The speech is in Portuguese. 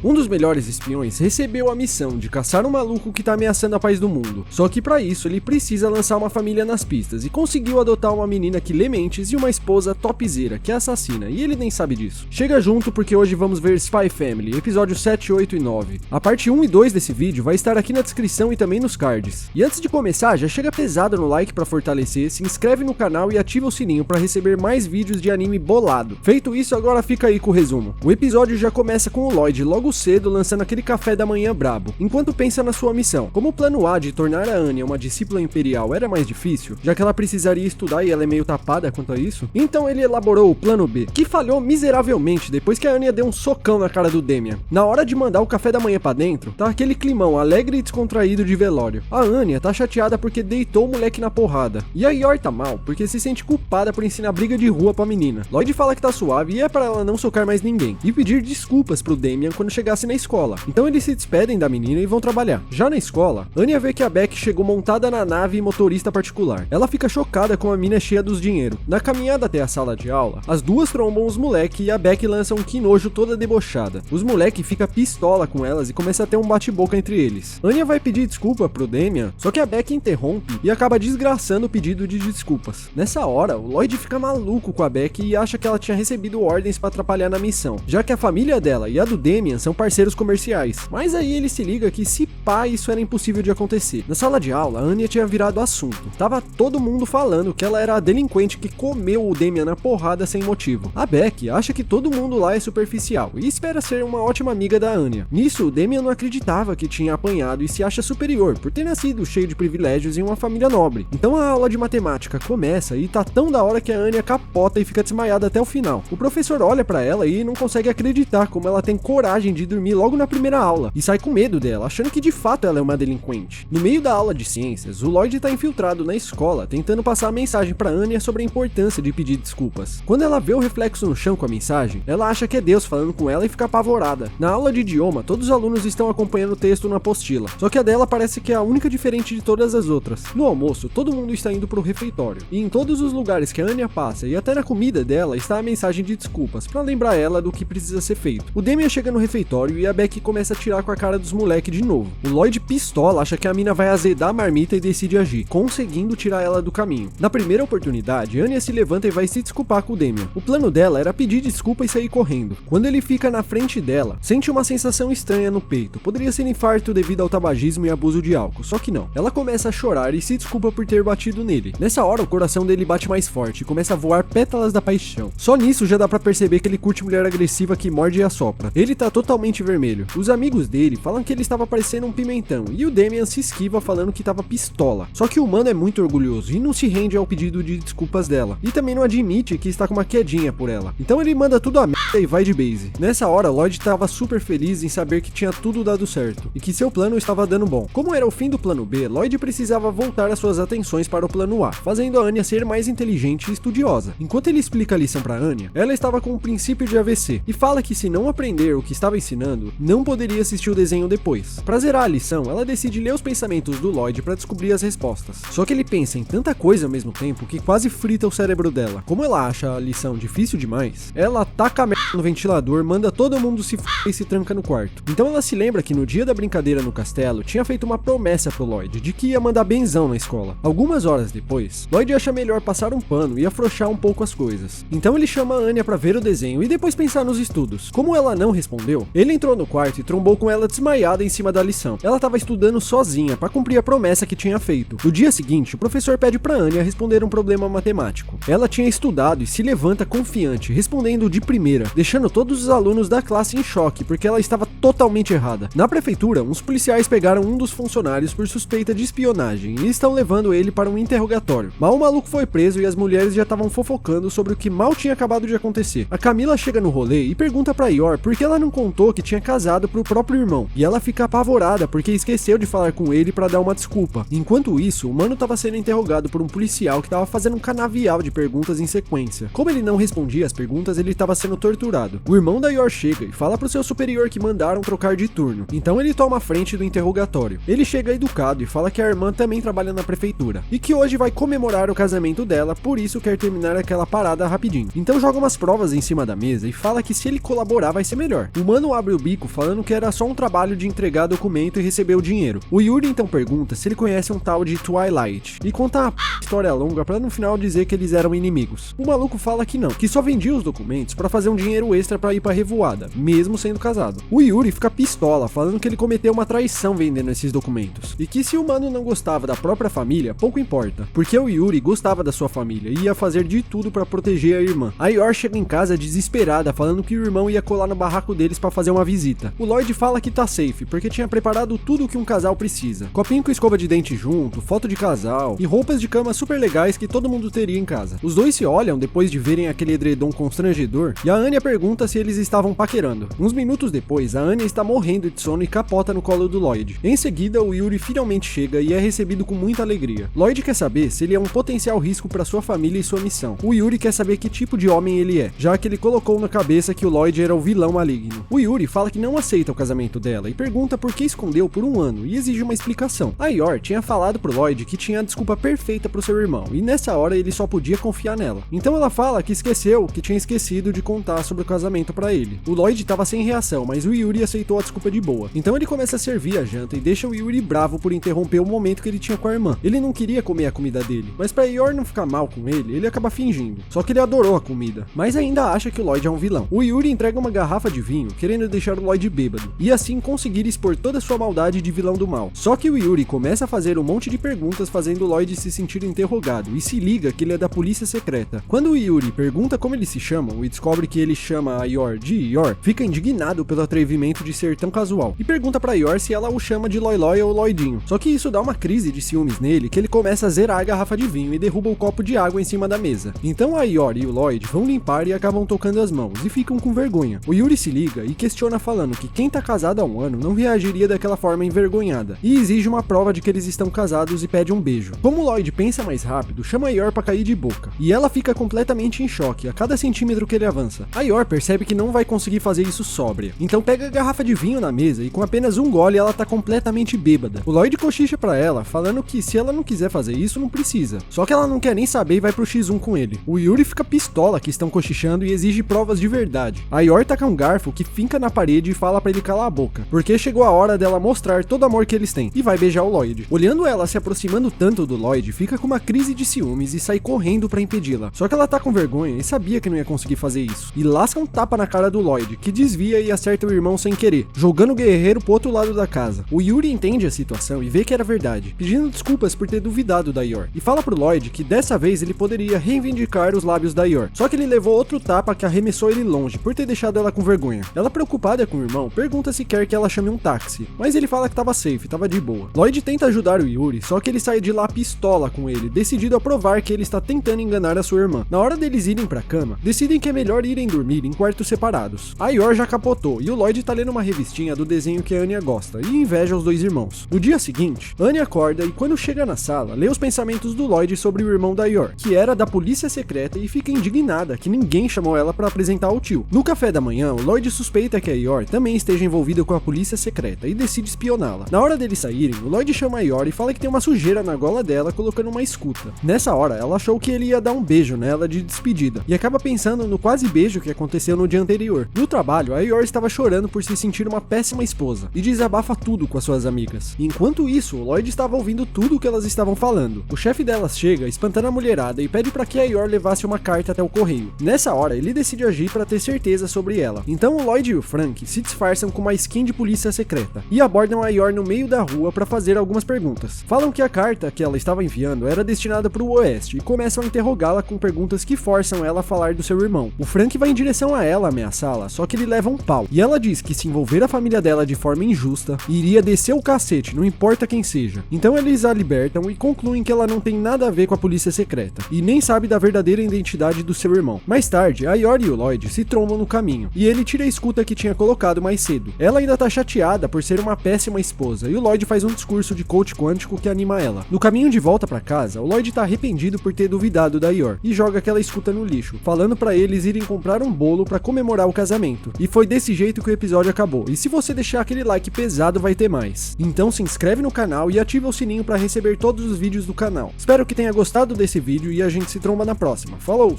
Um dos melhores espiões recebeu a missão de caçar um maluco que tá ameaçando a paz do mundo. Só que pra isso ele precisa lançar uma família nas pistas e conseguiu adotar uma menina que lê mentes e uma esposa topzera que é assassina, e ele nem sabe disso. Chega junto porque hoje vamos ver Spy Family, episódios 7, 8 e 9. A parte 1 e 2 desse vídeo vai estar aqui na descrição e também nos cards. E antes de começar, já chega pesado no like pra fortalecer, se inscreve no canal e ativa o sininho pra receber mais vídeos de anime bolado. Feito isso, agora fica aí com o resumo. O episódio já começa com o Lloyd logo cedo lançando aquele café da manhã brabo, enquanto pensa na sua missão. Como o plano A de tornar a Anya uma discípula imperial era mais difícil, já que ela precisaria estudar e ela é meio tapada quanto a isso, então ele elaborou o plano B, que falhou miseravelmente depois que a Anya deu um socão na cara do Damian. Na hora de mandar o café da manhã pra dentro, tá aquele climão alegre e descontraído de velório. A Anya tá chateada porque deitou o moleque na porrada, e a Yor tá mal porque se sente culpada por ensinar briga de rua pra menina. Lloyd fala que tá suave e é pra ela não socar mais ninguém, e pedir desculpas pro Damian quando chegasse na escola. Então eles se despedem da menina e vão trabalhar. Já na escola, Anya vê que a Beck chegou montada na nave e motorista particular. Ela fica chocada com a mina cheia dos dinheiro. Na caminhada até a sala de aula, as duas trombam os moleque e a Beck lança um que nojo toda debochada. Os moleque fica pistola com elas e começa a ter um bate-boca entre eles. Anya vai pedir desculpa pro Damian, só que a Beck interrompe e acaba desgraçando o pedido de desculpas. Nessa hora, o Lloyd fica maluco com a Beck e acha que ela tinha recebido ordens pra atrapalhar na missão, já que a família dela e a do Damian são parceiros comerciais. Mas aí ele se liga que se pá, isso era impossível de acontecer. Na sala de aula, a Anya tinha virado assunto. Tava todo mundo falando que ela era a delinquente que comeu o Damian na porrada sem motivo. A Beck acha que todo mundo lá é superficial e espera ser uma ótima amiga da Anya. Nisso, o Damian não acreditava que tinha apanhado e se acha superior por ter nascido cheio de privilégios em uma família nobre. Então a aula de matemática começa e tá tão da hora que a Anya capota e fica desmaiada até o final. O professor olha pra ela e não consegue acreditar como ela tem coragem de dormir logo na primeira aula e sai com medo dela, achando que de fato ela é uma delinquente. No meio da aula de ciências, o Lloyd tá infiltrado na escola, tentando passar a mensagem pra Anya sobre a importância de pedir desculpas. Quando ela vê o reflexo no chão com a mensagem, ela acha que é Deus falando com ela e fica apavorada. Na aula de idioma, todos os alunos estão acompanhando o texto na apostila, só que a dela parece que é a única diferente de todas as outras. No almoço, todo mundo está indo pro refeitório, e em todos os lugares que a Anya passa, e até na comida dela, está a mensagem de desculpas, pra lembrar ela do que precisa ser feito. O Damian chega no refeitório e a Beck começa a tirar com a cara dos moleque de novo. O Lloyd pistola acha que a mina vai azedar a marmita e decide agir, conseguindo tirar ela do caminho. Na primeira oportunidade, Anya se levanta e vai se desculpar com o Damian. O plano dela era pedir desculpa e sair correndo. Quando ele fica na frente dela, sente uma sensação estranha no peito. Poderia ser infarto devido ao tabagismo e abuso de álcool, só que não. Ela começa a chorar e se desculpa por ter batido nele. Nessa hora, o coração dele bate mais forte e começa a voar pétalas da paixão. Só nisso já dá pra perceber que ele curte mulher agressiva que morde e assopra. Ele tá totalmente vermelho. Os amigos dele falam que ele estava parecendo um pimentão e o Damian se esquiva falando que tava pistola. Só que o humano é muito orgulhoso e não se rende ao pedido de desculpas dela. E também não admite que está com uma quedinha por ela. Então ele manda tudo a merda e vai de base. Nessa hora, Lloyd tava super feliz em saber que tinha tudo dado certo e que seu plano estava dando bom. Como era o fim do plano B, Lloyd precisava voltar as suas atenções para o plano A, fazendo a Anya ser mais inteligente e estudiosa. Enquanto ele explica a lição pra Anya, ela estava com o princípio de AVC e fala que se não aprender o que estava ensinando, não poderia assistir o desenho depois. Pra zerar a lição, ela decide ler os pensamentos do Lloyd pra descobrir as respostas. Só que ele pensa em tanta coisa ao mesmo tempo que quase frita o cérebro dela. Como ela acha a lição difícil demais, ela taca a merda no ventilador, manda todo mundo se f*** e se tranca no quarto. Então ela se lembra que no dia da brincadeira no castelo, tinha feito uma promessa pro Lloyd de que ia mandar benzão na escola. Algumas horas depois, Lloyd acha melhor passar um pano e afrouxar um pouco as coisas. Então ele chama a Anya pra ver o desenho e depois pensar nos estudos. Como ela não respondeu, ele entrou no quarto e trombou com ela desmaiada em cima da lição. Ela tava estudando sozinha pra cumprir a promessa que tinha feito. No dia seguinte, o professor pede pra Anya responder um problema matemático. Ela tinha estudado e se levanta confiante, respondendo de primeira, deixando todos os alunos da classe em choque, porque ela estava totalmente errada. Na prefeitura, uns policiais pegaram um dos funcionários por suspeita de espionagem e estão levando ele para um interrogatório. Mas o maluco foi preso e as mulheres já estavam fofocando sobre o que mal tinha acabado de acontecer. A Camila chega no rolê e pergunta pra Yor por que ela não contou que tinha casado pro próprio irmão, e ela fica apavorada porque esqueceu de falar com ele pra dar uma desculpa. Enquanto isso, o mano tava sendo interrogado por um policial que tava fazendo um canavial de perguntas em sequência. Como ele não respondia as perguntas, ele tava sendo torturado. O irmão da Yor chega e fala pro seu superior que mandaram trocar de turno. Então ele toma a frente do interrogatório. Ele chega educado e fala que a irmã também trabalha na prefeitura e que hoje vai comemorar o casamento dela, por isso quer terminar aquela parada rapidinho. Então joga umas provas em cima da mesa e fala que se ele colaborar vai ser melhor. O mano Mano abre o bico falando que era só um trabalho de entregar documento e receber o dinheiro. O Yuri então pergunta se ele conhece um tal de Twilight e conta uma história longa pra no final dizer que eles eram inimigos. O maluco fala que não, que só vendia os documentos pra fazer um dinheiro extra pra ir pra revoada, mesmo sendo casado. O Yuri fica pistola, falando que ele cometeu uma traição vendendo esses documentos, e que se o mano não gostava da própria família, pouco importa, porque o Yuri gostava da sua família e ia fazer de tudo pra proteger a irmã. A Yor chega em casa desesperada, falando que o irmão ia colar no barraco deles pra fazer uma visita. O Lloyd fala que tá safe, porque tinha preparado tudo o que um casal precisa. Copinho com escova de dente junto, foto de casal e roupas de cama super legais que todo mundo teria em casa. Os dois se olham depois de verem aquele edredom constrangedor e a Anya pergunta se eles estavam paquerando. Uns minutos depois, a Anya está morrendo de sono e capota no colo do Lloyd. Em seguida, o Yuri finalmente chega e é recebido com muita alegria. Lloyd quer saber se ele é um potencial risco para sua família e sua missão. O Yuri quer saber que tipo de homem ele é, já que ele colocou na cabeça que o Lloyd era o vilão maligno. O Yuri fala que não aceita o casamento dela e pergunta por que escondeu por um ano e exige uma explicação. A Yor tinha falado pro Lloyd que tinha a desculpa perfeita pro seu irmão e nessa hora ele só podia confiar nela. Então ela fala que esqueceu, que tinha esquecido de contar sobre o casamento pra ele. O Lloyd tava sem reação, mas o Yuri aceitou a desculpa de boa. Então ele começa a servir a janta e deixa o Yuri bravo por interromper o momento que ele tinha com a irmã. Ele não queria comer a comida dele, mas pra Yor não ficar mal com ele acaba fingindo. Só que ele adorou a comida, mas ainda acha que o Lloyd é um vilão. O Yuri entrega uma garrafa de vinho, querendo deixar o Lloyd bêbado, e assim conseguir expor toda a sua maldade de vilão do mal. Só que o Yuri começa a fazer um monte de perguntas, fazendo o Lloyd se sentir interrogado, e se liga que ele é da polícia secreta. Quando o Yuri pergunta como eles se chamam e descobre que ele chama a Yor de Yor, fica indignado pelo atrevimento de ser tão casual, e pergunta pra Yor se ela o chama de Loi ou Lloydinho. Só que isso dá uma crise de ciúmes nele, que ele começa a zerar a garrafa de vinho e derruba o copo de água em cima da mesa. Então a Yor e o Lloyd vão limpar e acabam tocando as mãos, e ficam com vergonha. O Yuri se liga e questiona falando que quem tá casado há um ano não reagiria daquela forma envergonhada, e exige uma prova de que eles estão casados e pede um beijo. Como o Lloyd pensa mais rápido, chama a Yor pra cair de boca, e ela fica completamente em choque a cada centímetro que ele avança. A Yor percebe que não vai conseguir fazer isso sóbria, então pega a garrafa de vinho na mesa e com apenas um gole ela tá completamente bêbada. O Lloyd cochicha pra ela, falando que se ela não quiser fazer isso, não precisa. Só que ela não quer nem saber e vai pro X1 com ele. O Yuri fica pistola que estão cochichando e exige provas de verdade. A Yor taca um garfo que finca na parede e fala pra ele calar a boca, porque chegou a hora dela mostrar todo o amor que eles têm, e vai beijar o Lloyd. Olhando ela se aproximando tanto do Lloyd, fica com uma crise de ciúmes e sai correndo pra impedi-la. Só que ela tá com vergonha e sabia que não ia conseguir fazer isso, e lasca um tapa na cara do Lloyd, que desvia e acerta o irmão sem querer, jogando o guerreiro pro outro lado da casa. O Yuri entende a situação e vê que era verdade, pedindo desculpas por ter duvidado da Yor, e fala pro Lloyd que dessa vez ele poderia reivindicar os lábios da Yor. Só que ele levou outro tapa que arremessou ele longe, por ter deixado ela com vergonha. Ela, preocupada com o irmão, pergunta se quer que ela chame um táxi, mas ele fala que tava safe, tava de boa. Lloyd tenta ajudar o Yuri, só que ele sai de lá pistola com ele, decidido a provar que ele está tentando enganar a sua irmã. Na hora deles irem pra cama, decidem que é melhor irem dormir em quartos separados. A Yor já capotou e o Lloyd tá lendo uma revistinha do desenho que a Anya gosta, e inveja os dois irmãos. No dia seguinte, Anya acorda e quando chega na sala, lê os pensamentos do Lloyd sobre o irmão da Yor, que era da polícia secreta, e fica indignada que ninguém chamou ela pra apresentar ao tio. No café da manhã, o Lloyd suspeita que a Yor também esteja envolvida com a polícia secreta e decide espioná-la. Na hora deles saírem, o Lloyd chama a Yor e fala que tem uma sujeira na gola dela, colocando uma escuta. Nessa hora, ela achou que ele ia dar um beijo nela de despedida, e acaba pensando no quase beijo que aconteceu no dia anterior. No trabalho, a Yor estava chorando por se sentir uma péssima esposa, e desabafa tudo com as suas amigas. Enquanto isso, o Lloyd estava ouvindo tudo o que elas estavam falando. O chefe delas chega, espantando a mulherada, e pede para que a Yor levasse uma carta até o correio. Nessa hora, ele decide agir para ter certeza sobre ela. Então o Lloyd e o Frank se disfarçam com uma skin de polícia secreta, e abordam a Yor no meio da rua para fazer algumas perguntas. Falam que a carta que ela estava enviando era destinada para o oeste, e começam a interrogá-la com perguntas que forçam ela a falar do seu irmão. O Frank vai em direção a ela ameaçá-la, só que ele leva um pau, e ela diz que se envolver a família dela de forma injusta, iria descer o cacete, não importa quem seja. Então eles a libertam e concluem que ela não tem nada a ver com a polícia secreta, e nem sabe da verdadeira identidade do seu irmão. Mais tarde, a Yor e o Lloyd se trombam no caminho, e ele tira a escuta que tinha colocado mais cedo. Ela ainda tá chateada por ser uma péssima esposa, e o Lloyd faz um discurso de coach quântico que anima ela. No caminho de volta pra casa, o Lloyd tá arrependido por ter duvidado da Yor, e joga aquela escuta no lixo, falando pra eles irem comprar um bolo pra comemorar o casamento. E foi desse jeito que o episódio acabou, e se você deixar aquele like pesado vai ter mais. Então se inscreve no canal e ativa o sininho pra receber todos os vídeos do canal. Espero que tenha gostado desse vídeo e a gente se tromba na próxima. Falou!